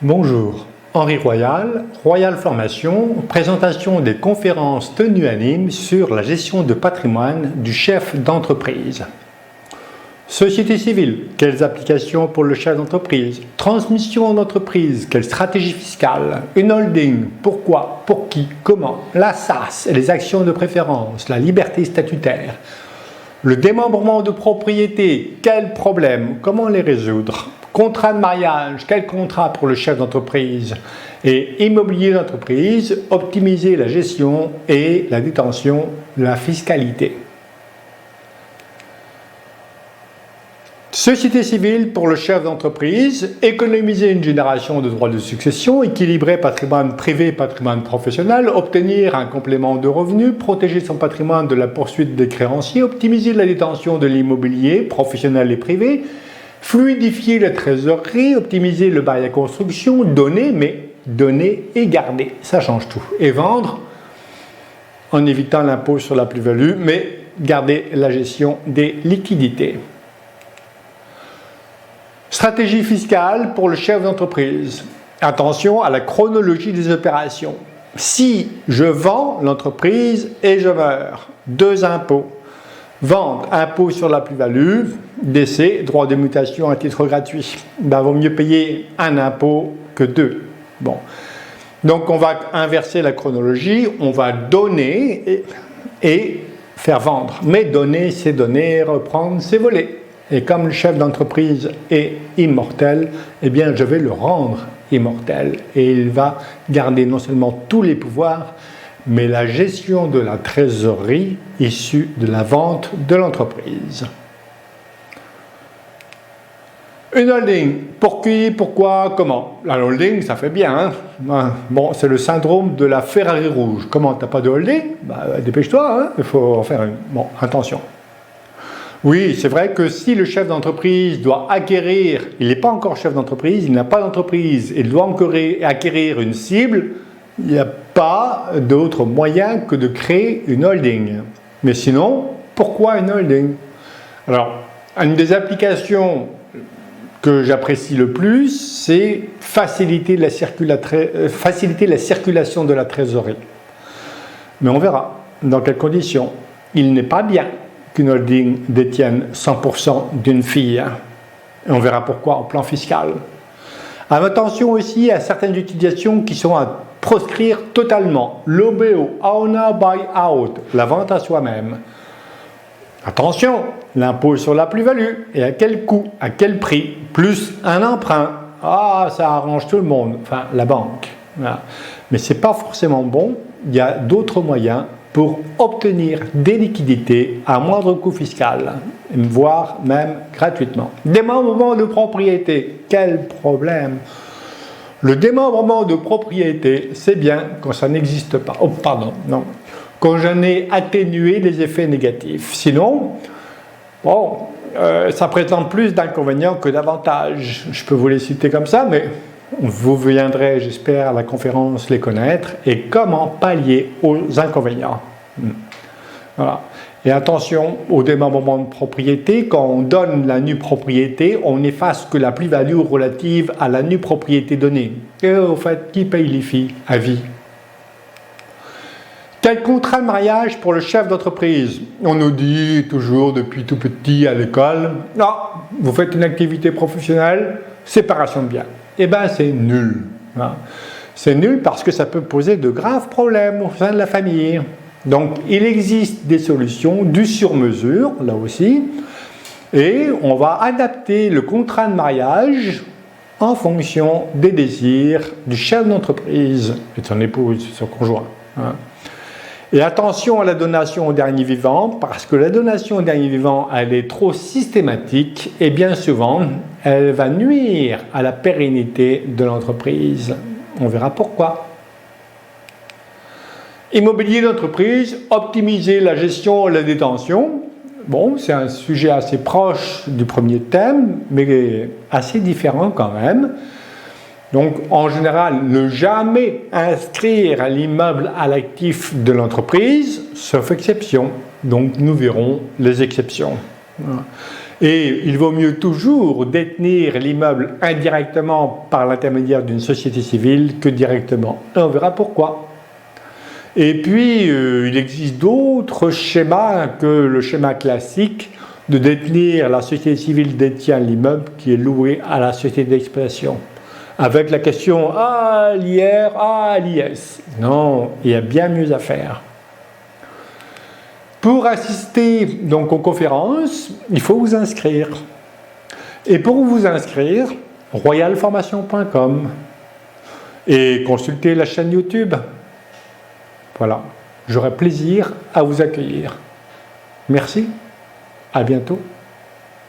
Bonjour, Henri Royal, Royal Formation, présentation des conférences tenues à Nîmes sur la gestion de patrimoine du chef d'entreprise. Société civile, quelles applications pour le chef d'entreprise? Transmission d'entreprise, quelle stratégie fiscale? Une holding, pourquoi, pour qui, comment? La SAS et les actions de préférence, la liberté statutaire. Le démembrement de propriété, quels problèmes, comment les résoudre? Contrat de mariage, quel contrat pour le chef d'entreprise? Et immobilier d'entreprise, optimiser la gestion et la détention de la fiscalité. Société civile pour le chef d'entreprise, économiser une génération de droits de succession, équilibrer patrimoine privé et patrimoine professionnel, obtenir un complément de revenus, protéger son patrimoine de la poursuite des créanciers, optimiser la détention de l'immobilier professionnel et privé, fluidifier la trésorerie, optimiser le bail à construction, donner, mais donner et garder, ça change tout. Et vendre en évitant l'impôt sur la plus-value, mais garder la gestion des liquidités. Stratégie fiscale pour le chef d'entreprise. Attention à la chronologie des opérations. Si je vends l'entreprise et je meurs, 2 impôts. Vente, impôt sur la plus-value, décès, droit de mutation à titre gratuit. Vaut mieux payer un impôt que 2. Bon. Donc on va inverser la chronologie, on va donner et faire vendre. Mais donner, c'est donner, reprendre, c'est voler. Et comme le chef d'entreprise est immortel, eh bien je vais le rendre immortel. Et il va garder non seulement tous les pouvoirs, mais la gestion de la trésorerie issue de la vente de l'entreprise. Une holding, pour qui, pourquoi, comment? La holding, ça fait bien, hein? Bon, c'est le syndrome de la Ferrari rouge. Comment, t'as pas de holding? Dépêche-toi, hein? Il faut en faire une. Bon, attention. Oui, c'est vrai que si le chef d'entreprise doit acquérir, il n'est pas encore chef d'entreprise, il n'a pas d'entreprise, il doit encore acquérir une cible, il n'y a pas d'autre moyen que de créer une holding. Mais sinon, pourquoi une holding? Alors, une des applications que j'apprécie le plus, c'est faciliter la circulation de la trésorerie. Mais on verra dans quelles conditions. Il n'est pas bien qu'une holding détienne 100% d'une fille. Et on verra pourquoi au plan fiscal. Attention aussi à certaines utilisations qui sont à proscrire totalement. L'OBO, owner buy out, la vente à soi-même. Attention, l'impôt sur la plus-value, et à quel coût, à quel prix, plus un emprunt. Ah, ça arrange tout le monde, enfin la banque. Voilà. Mais ce n'est pas forcément bon, il y a d'autres moyens pour obtenir des liquidités à moindre coût fiscal, voire même gratuitement. Démembrement de propriété, quel problème! Le démembrement de propriété, c'est bien quand ça n'existe pas. Oh, pardon, non. Quand j'en ai atténué les effets négatifs. Sinon, bon, ça présente plus d'inconvénients que d'avantages. Je peux vous les citer comme ça, mais vous viendrez, j'espère, à la conférence les connaître et comment pallier aux inconvénients. Voilà. Et attention au démembrement de propriété, quand on donne la nue propriété, on n'efface que la plus-value relative à la nue propriété donnée. Et au fait, qui paye les filles à vie? Quel contrat de mariage pour le chef d'entreprise? On nous dit toujours depuis tout petit à l'école, non, vous faites une activité professionnelle, séparation de biens. Eh bien, c'est nul. C'est nul parce que ça peut poser de graves problèmes au sein de la famille. Donc, il existe des solutions du sur-mesure, là aussi, et on va adapter le contrat de mariage en fonction des désirs du chef d'entreprise et de son épouse, son conjoint. Et attention à la donation au dernier vivant, parce que la donation au dernier vivant, elle est trop systématique et bien souvent, elle va nuire à la pérennité de l'entreprise. On verra pourquoi. Immobilier d'entreprise, optimiser la gestion et la détention. Bon, c'est un sujet assez proche du premier thème, mais assez différent quand même. Donc, en général, ne jamais inscrire l'immeuble à l'actif de l'entreprise, sauf exception. Donc, nous verrons les exceptions. Et il vaut mieux toujours détenir l'immeuble indirectement par l'intermédiaire d'une société civile que directement. Et on verra pourquoi. Et puis, il existe d'autres schémas que le schéma classique de détenir, la société civile détient l'immeuble qui est loué à la société d'exploitation. Avec la question à l'IR, à l'IS. Non, il y a bien mieux à faire. Pour assister donc aux conférences, il faut vous inscrire. Et pour vous inscrire, royalformation.com et consulter la chaîne YouTube. Voilà, j'aurai plaisir à vous accueillir. Merci, à bientôt.